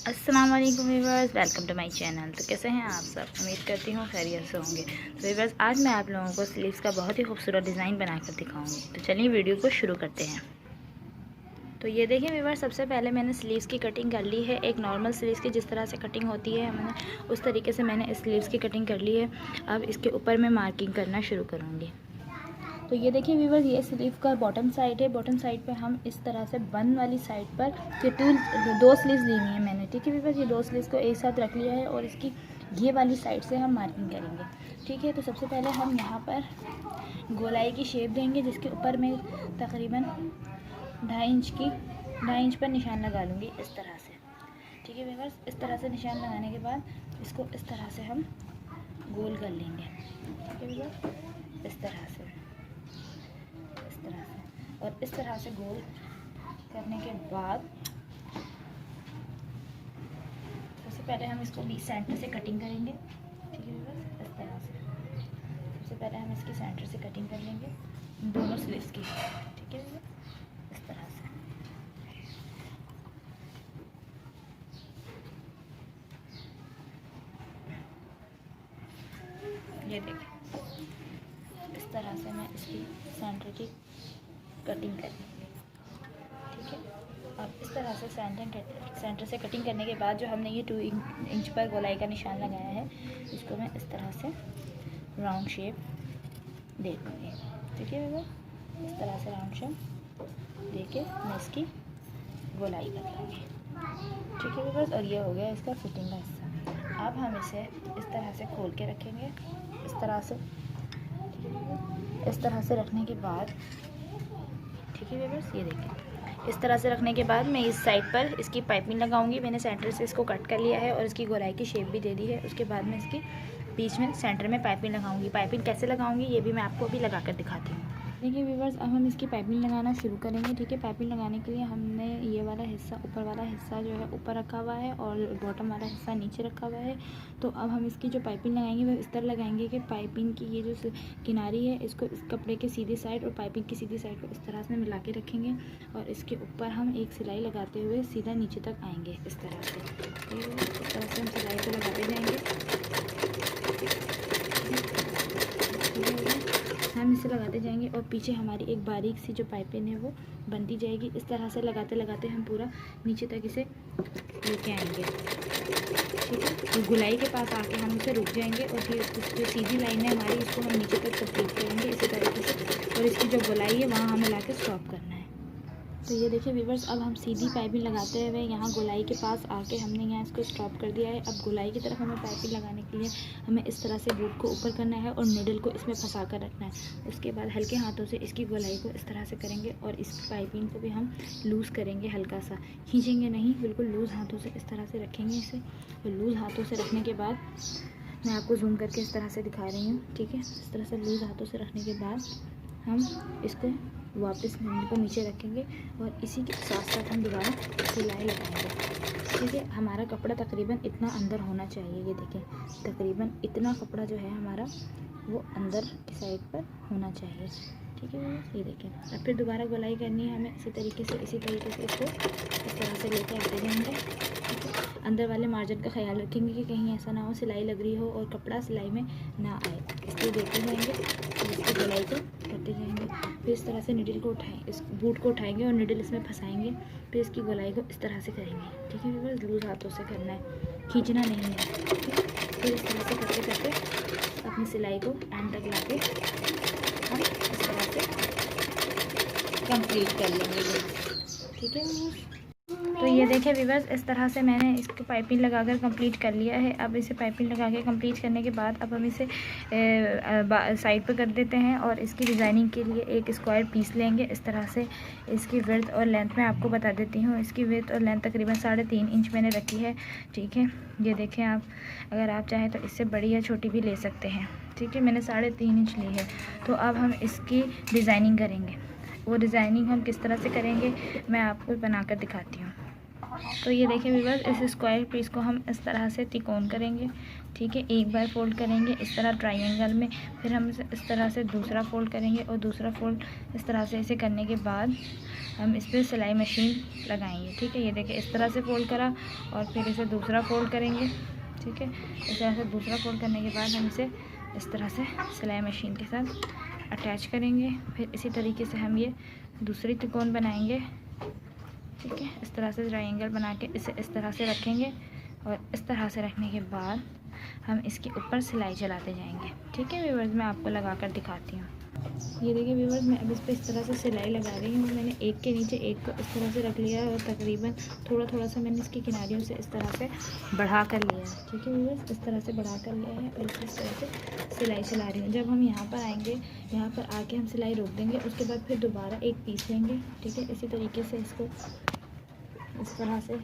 अस्सलाम वालेकुम viewers, welcome to my channel. तो कैसे हैं आप सब? उम्मीद करती हूँ खैरियत से होंगे। तो व्यूअर्स, आज मैं आप लोगों को स्लीव्स का बहुत ही खूबसूरत डिज़ाइन बनाकर दिखाऊंगी। तो चलिए वीडियो को शुरू करते हैं। तो ये देखिए व्यूअर्स, सबसे पहले मैंने स्लीव्स की कटिंग कर ली है। एक नॉर्मल स्लीव्स की जिस तरह से कटिंग होती है मैंने उस तरीके से मैंने इस स्लीव्स की कटिंग कर ली है। अब इसके ऊपर मैं मार्किंग करना शुरू करूँगी। तो ये देखिए व्यूअर्स, ये स्लीव का बॉटम साइड है। बॉटम साइड पे हम इस तरह से बंद वाली साइड पर ये दो स्लीव्स ली हुई है मैंने। ठीक है व्यूअर्स, ये दो स्लीव्स को एक साथ रख लिया है और इसकी ये वाली साइड से हम मार्किंग करेंगे। ठीक है, तो सबसे पहले हम यहाँ पर गोलाई की शेप देंगे, जिसके ऊपर मैं तकरीबन 2.5 इंच पर निशान लगा लूँगी इस तरह से। ठीक है व्यूअर्स, इस तरह से निशान लगाने के बाद इसको इस तरह से हम गोल कर लेंगे। ठीक है व्यूअर्स, इस तरह से और इस तरह से गोल करने के बाद सबसे पहले हम इसको बीच सेंटर से कटिंग करेंगे। ठीक है बस इस तरह से सबसे पहले हम इसकी सेंटर से कटिंग कर लेंगे दोनों स्लीव्स की। ठीक है इस तरह से। ये देखिए, इस तरह से मैं इसकी सेंटर की कटिंग करेंगे। ठीक है, अब इस तरह से सेंटर से कटिंग करने के बाद जो हमने ये 2 इंच पर गोलाई का निशान लगाया है, इसको मैं इस तरह से राउंड शेप दे दूँगी। ठीक है भैया, इस तरह से राउंड शेप दे के मैं इसकी गोलाई कर लूँगी। ठीक है बस, और ये हो गया इसका फिटिंग का हिस्सा। अब हम इसे इस तरह से खोल के रखेंगे, इस तरह से। इस तरह से रखने के बाद ठीक है बस, ये देखिए, इस तरह से रखने के बाद मैं इस साइड पर इसकी पाइपिंग लगाऊंगी। मैंने सेंटर से इसको कट कर लिया है और इसकी गोलाई की शेप भी दे दी है। उसके बाद मैं इसकी बीच में सेंटर में पाइपिंग लगाऊंगी। पाइपिंग कैसे लगाऊंगी ये भी मैं आपको अभी लगा कर दिखाती हूँ। देखिए व्यूअर्स, अब हम इसकी पाइपिंग लगाना शुरू करेंगे। ठीक है, पाइपिंग लगाने के लिए हमने ये वाला हिस्सा, ऊपर वाला हिस्सा जो है ऊपर रखा हुआ है और बॉटम वाला हिस्सा नीचे रखा हुआ है। तो अब हम इसकी जो पाइपिंग लगाएंगे वो इस तरह लगाएंगे कि पाइपिंग की ये जो किनारी है इसको इस कपड़े के सीधी साइड और पाइपिंग की सीधी साइड को इस तरह से मिला के रखेंगे और इसके ऊपर हम एक सिलाई लगाते हुए सीधा नीचे तक आएंगे इस तरह से। इस तरह से हम सिलाई को लगाते जाएंगे। हम इसे लगाते जाएंगे और पीछे हमारी एक बारीक सी जो पाइपिंग है वो बनती जाएगी। इस तरह से लगाते लगाते हम पूरा नीचे तक इसे लेके आएंगे। ठीक है, तो गुलाई के पास आके हम इसे रुक जाएंगे और फिर जो सीधी लाइन है हमारी, इसको हम नीचे तक कंप्लीट करेंगे इसी तरीके से। और इसकी जो गुलाई है वहाँ हमें ला के स्टॉप करना है। तो ये देखिए व्यूअर्स, अब हम सीधी पाइपिंग लगाते हुए यहाँ गोलाई के पास आके हमने यहाँ इसको स्टॉप कर दिया है। अब गोलाई की तरफ हमें पाइपिंग लगाने के लिए हमें इस तरह से बूट को ऊपर करना है और निडल को इसमें फंसा कर रखना है। उसके बाद हल्के हाथों से इसकी गोलाई को इस तरह से करेंगे और इस पाइपिंग को भी हम लूज़ करेंगे, हल्का सा खींचेंगे नहीं, बिल्कुल लूज़ हाथों से इस तरह से रखेंगे इसे। और लूज़ हाथों से रखने के बाद मैं आपको जूम करके इस तरह से दिखा रही हूँ। ठीक है, इस तरह से लूज़ हाथों से रखने के बाद हम इसको वापस हैंड को नीचे रखेंगे और इसी के साथ साथ हम दोबारा सिलाई लगाएंगे। ठीक है, हमारा कपड़ा तकरीबन इतना अंदर होना चाहिए। ये देखें, तकरीबन इतना कपड़ा जो है हमारा वो अंदर की साइड पर होना चाहिए। ठीक है, ये देखें। अब फिर दोबारा गोलाई करनी है हमें इसी तरीके से इसको इस तरह से लेके आते जाएंगे। ठीक है, अंदर वाले मार्जिन का ख्याल रखेंगे कि कहीं ऐसा ना हो सिलाई लग रही हो और कपड़ा सिलाई में ना आए, इसलिए देते जाएंगे और इसकी गोलाई को करते जाएंगे। फिर इस तरह से निडल को इस बूट को उठाएंगे और निडल इसमें फंसाएंगे। फिर इसकी गोलाई को इस तरह से करेंगे। ठीक है, बस लूज़ हाथों से करना है, खींचना नहीं है। ठीक है, फिर इस तरह से करते करते अपनी सिलाई को एंड तक लाके हम इस तरह से कंप्लीट कर लेंगे। ठीक है, तो ये देखिए व्यूअर्स, इस तरह से मैंने इसको पाइपिंग लगाकर कंप्लीट कर लिया है। अब इसे पाइपिंग लगा के कंप्लीट करने के बाद अब हम इसे साइड पर कर देते हैं और इसकी डिज़ाइनिंग के लिए एक स्क्वायर पीस लेंगे इस तरह से। इसकी विड्थ और लेंथ मैं आपको बता देती हूँ। इसकी विड्थ और लेंथ तकरीबन 3.5 इंच मैंने रखी है। ठीक है, ये देखें आप, अगर आप चाहें तो इससे बड़ी या छोटी भी ले सकते हैं। ठीक है, मैंने 3.5 इंच ली है। तो अब हम इसकी डिज़ाइनिंग करेंगे। वो डिज़ाइनिंग हम किस तरह से करेंगे मैं आपको बनाकर दिखाती हूँ। तो ये देखिए व्यूअर्स, इस स्क्वायर पीस को हम इस तरह से तिकोन करेंगे। ठीक है, एक बार फोल्ड करेंगे इस तरह ट्रायंगल में, फिर हम इसे इस तरह से दूसरा फोल्ड करेंगे और दूसरा फोल्ड इस तरह से इसे करने के बाद हम इस पर सिलाई मशीन लगाएंगे। ठीक है, ये देखिए इस तरह से फोल्ड करा और फिर इसे दूसरा फोल्ड करेंगे। ठीक है, इस तरह से दूसरा फोल्ड करने के बाद हम इसे इस तरह से सिलाई मशीन के साथ अटैच करेंगे। फिर इसी तरीके से हम ये दूसरी त्रिकोण बनाएंगे। ठीक है, इस तरह से ट्रायंगल बना के इसे इस तरह से रखेंगे और इस तरह से रखने के बाद हम इसके ऊपर सिलाई चलाते जाएंगे। ठीक है व्यूअर्स, मैं आपको लगा कर दिखाती हूँ। ये देखिए व्यूअर्स, मैं अब इस पर इस तरह से सिलाई लगा रही हूँ। मैंने एक के नीचे एक को इस तरह से रख लिया है और तकरीबन थोड़ा थोड़ा सा मैंने इसकी किनारियों से इस तरह से बढ़ा कर लिया है। ठीक है व्यूअर्स, इस तरह से बढ़ा कर लिया है और इस तरह से सिलाई चला रही हूँ। जब हम यहाँ पर आएंगे, यहाँ पर आके हम सिलाई रोक देंगे, उसके बाद फिर दोबारा एक पीस लेंगे। ठीक है, इसी तरीके से इसको इस तरह से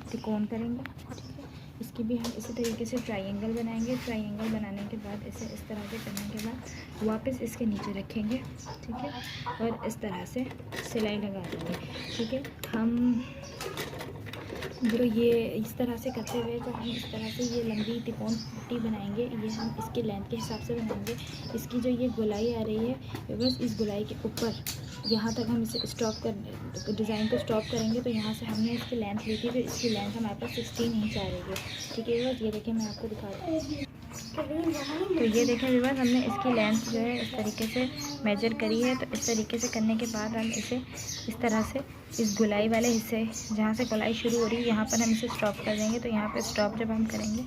त्रिकोण करेंगे। ठीक है, इसकी भी हम इसी तरीके से ट्रायंगल बनाएंगे। ट्रायंगल बनाने के बाद इसे इस तरह से करने के बाद वापस इसके नीचे रखेंगे। ठीक है, और इस तरह से सिलाई लगा देंगे। ठीक है, हम जो ये इस तरह से करते हुए तो हम इस तरह से ये लंबी त्रिकोण पट्टी बनाएंगे। ये हम इसके लेंथ के हिसाब से बनाएंगे। इसकी जो ये गोलाई आ रही है बस इस गोलाई के ऊपर यहाँ तक हम इसे स्टॉप कर डिज़ाइन को स्टॉप करेंगे। तो यहाँ से हमने इसकी लेंथ ली थी, तो इसकी लेंथ हमारे पास 16 इंच आ रही है। ठीक है बस, ये देखिए मैं आपको दिखाती हूँ। तो ये देखें व्यूअर्स, हमने इसकी लेंथ जो है इस तरीके से मेजर करी है। तो इस तरीके से करने के बाद हम इसे इस तरह से इस गोलाई वाले हिस्से जहाँ से गोलाई शुरू हो रही है यहाँ पर हम इसे स्टॉप कर देंगे। तो यहाँ पर स्टॉप जब हम करेंगे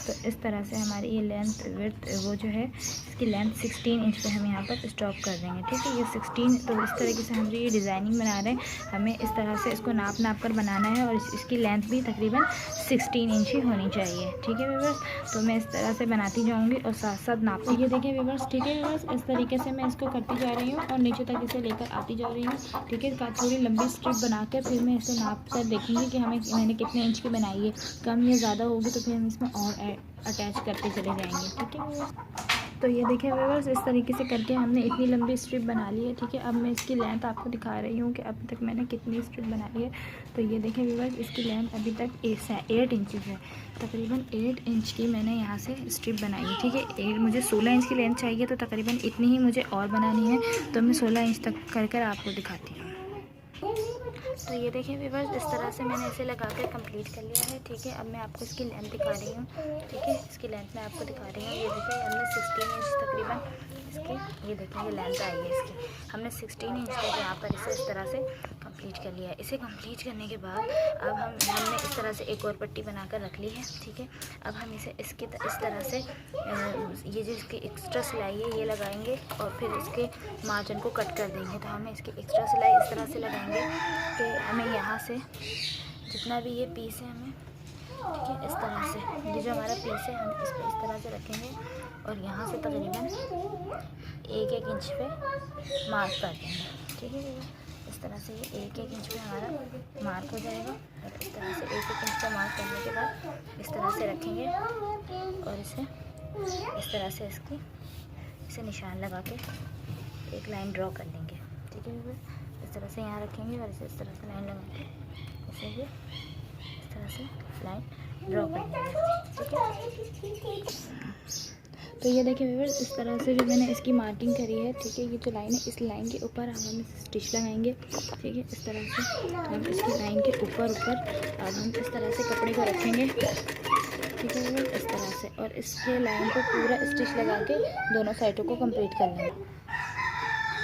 तो इस तरह से हमारी ये लेंथ विड्थ वो जो है इसकी लेंथ 16 इंच पे हम यहाँ पर स्टॉप कर देंगे। ठीक है, ये 16। तो इस तरीके से हम जो ये डिज़ाइनिंग बना रहे हैं हमें इस तरह से इसको नाप कर बनाना है और इसकी लेंथ भी तकरीबन 16 इंच ही होनी चाहिए। ठीक है व्यूअर्स, तो मैं इस तरह से बनाती जाऊँगी और साथ साथ नाप। ये देखिए व्यूअर्स, ठीक है व्यूअर्स, इस तरीके से मैं इसको करती जा रही हूँ और नीचे तक इसे लेकर आती जा रही हूँ। ठीक है, थोड़ी लंबी स्ट्रिप बना कर फिर मैं इसे नाप कर देखूँगी कि मैंने कितने इंच की बनाई है। कम या ज़्यादा होगी तो फिर हम इसमें और अटैच करते चले जाएंगे। ठीक है व्यूअर्स, तो ये देखिए व्यूअर्स, इस तरीके से करके हमने इतनी लंबी स्ट्रिप बना ली है। ठीक है, अब मैं इसकी लेंथ आपको दिखा रही हूँ कि अभी तक मैंने कितनी स्ट्रिप बना ली है। तो ये देखिए व्यूअर्स, इसकी लेंथ अभी तक 8 इंचज़ है। तकरीबन 8 इंच की मैंने यहाँ से स्ट्रिप बनाई है। ठीक है, मुझे 16 इंच की लेंथ चाहिए तो तकरीबन इतनी ही मुझे और बनानी है। तो मैं 16 इंच तक कर आपको दिखाती हूँ। तो ये देखिए व्यूअर्स, इस तरह से मैंने इसे लगा कर कंप्लीट कर लिया है। ठीक है, अब मैं आपको इसकी लेंथ दिखा रही हूँ। ठीक है, इसकी लेंथ मैं आपको दिखा रही हूँ। ये देखिए हमने 16 इंच तकरीबन इसकी, ये देखिए ये लेंथ आई है इसकी। हमने 16 इंच तक यहाँ पर इसे इस तरह से कंप्लीट कर लिया है। इसे कंप्लीट करने के बाद अब हमने इस तरह से एक और पट्टी बनाकर रख ली है। ठीक है, अब हम इसे इस तरह से ये जो इसकी एक्स्ट्रा सिलाई है ये लगाएंगे और फिर इसके मार्जिन को कट कर देंगे। तो हमें इसकी एक्स्ट्रा सिलाई इस तरह से लगाएंगे कि हमें यहाँ से जितना भी ये पीस है हमें, ठीक है, इस तरह से ये जो हमारा पीस है हम इस पर इस तरह से रखेंगे और यहाँ से तकरीबन 1-1 इंच पे मार्क कर देंगे। ठीक है, इस तरह से ये 1-1 इंच पे हमारा मार्क हो जाएगा और इस तरह से 1-1 इंच पे मार्क करने के बाद इस तरह से रखेंगे और इसे इस तरह से इसे निशान लगा के एक लाइन ड्रॉ कर लेंगे। ठीक है, इस तरह से यहाँ रखेंगे और इसे इस तरह से लाइन लगा के इसे भी इस तरह से लाइन ड्रॉ कर लेंगे। ठीक है, तो ये देखिए व्यूअर्स, इस तरह से जो मैंने इसकी मार्किंग करी है। ठीक है, ये जो लाइन है इस लाइन के ऊपर हम स्टिच लगाएंगे। ठीक है, इस तरह से हम इसकी लाइन के ऊपर अब हम इस तरह से कपड़े को रखेंगे। ठीक है व्यूअर्स, इस तरह से, और इसके लाइन को पूरा स्टिच लगा के दोनों साइडों को कंप्लीट कर लेंगे।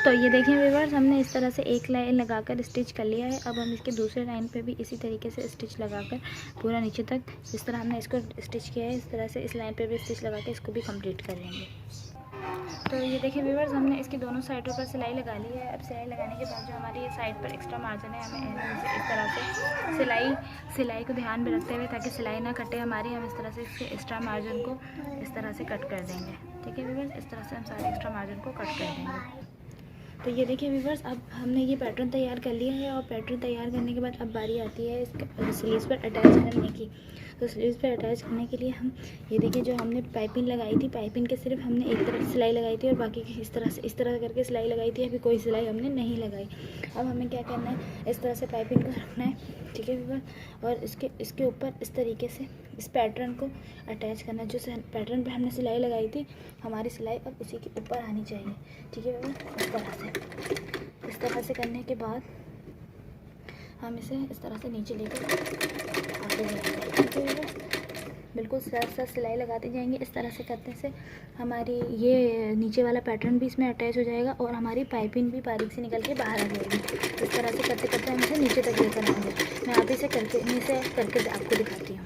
तो ये देखें व्यूअर्स, हमने इस तरह से एक लाइन लगाकर स्टिच कर लिया है। अब हम इसके दूसरे लाइन पे भी इसी तरीके से स्टिच लगाकर पूरा नीचे तक जिस तरह हमने इसको स्टिच किया है इस तरह से इस लाइन पे भी स्टिच लगा के इसको भी कंप्लीट कर लेंगे। तो ये देखिए व्यूअर्स, हमने इसकी दोनों साइडों पर सिलाई लगा ली है। अब सिलाई लगाने के बाद जो हमारी ये साइड पर एक्स्ट्रा मार्जिन है हमें इस तरह से सिलाई को ध्यान में रखते हुए ताकि सिलाई ना कटे हमारी, हम इस तरह से इसके एक्स्ट्रा मार्जिन को इस तरह से कट कर देंगे। ठीक है व्यूअर्स, इस तरह से हम सारे एक्स्ट्रा मार्जिन को कट कर देंगे। तो ये देखिए व्यूअर्स, अब हमने ये पैटर्न तैयार कर लिया है और पैटर्न तैयार करने के बाद अब बारी आती है इसका स्लीव्स पर अटैच करने की। तो स्लीव्स पर अटैच करने के लिए हम ये देखिए जो हमने पाइपिंग लगाई थी, पाइपिंग के सिर्फ हमने एक तरफ सिलाई लगाई थी और बाकी की इस तरह करके सिलाई लगाई थी। अभी कोई सिलाई हमने नहीं लगाई। अब हमें क्या करना है, इस तरह से पाइपिंग को रखना है। ठीक है व्यूअर्स, और इसके ऊपर इस तरीके से इस पैटर्न को अटैच करना है। जो पैटर्न पे हमने सिलाई लगाई थी हमारी सिलाई अब उसी के ऊपर आनी चाहिए। ठीक है व्यूअर्स, इस तरह से करने के बाद हम इसे इस तरह से नीचे लेकर आगे बढ़ेंगे। बिल्कुल साथ सिलाई लगाते जाएंगे। इस तरह से करने से हमारी ये नीचे वाला पैटर्न भी इसमें अटैच हो जाएगा और हमारी पाइपिंग भी बारीक से निकल के बाहर आ जाएगी। इस तरह से करते करते हम इसे नीचे तक लेकर आएंगे। मैं आप इसे करके आपको दिखाती हूँ।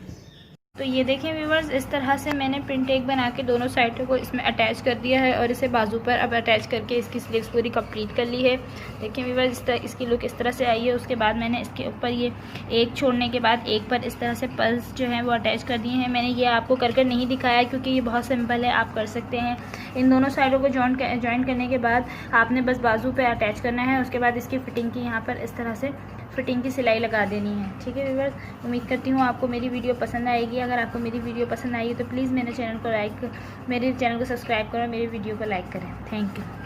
तो ये देखें व्यूवर्स, इस तरह से मैंने प्रिंट एक बना के दोनों साइडों को इसमें अटैच कर दिया है और इसे बाजू पर अब अटैच करके इसकी स्लीव्स पूरी कंप्लीट कर ली है। देखें व्यूवर्स, इसकी लुक इस तरह से आई है। उसके बाद मैंने इसके ऊपर ये एक छोड़ने के बाद एक पर इस तरह से पर्ल्स जो हैं वो अटैच कर दिए हैं। मैंने ये आपको कर नहीं दिखाया क्योंकि ये बहुत सिंपल है, आप कर सकते हैं। इन दोनों साइडों को जॉइन करने के बाद आपने बस बाजू पर अटैच करना है। उसके बाद इसकी फिटिंग की यहाँ पर इस तरह से फिटिंग की सिलाई लगा देनी है। ठीक है व्यूअर्स, उम्मीद करती हूँ आपको मेरी वीडियो पसंद आएगी। अगर आपको मेरी वीडियो पसंद आई है तो प्लीज़ मेरे चैनल को सब्सक्राइब करो, मेरे वीडियो को लाइक करें। Thank you.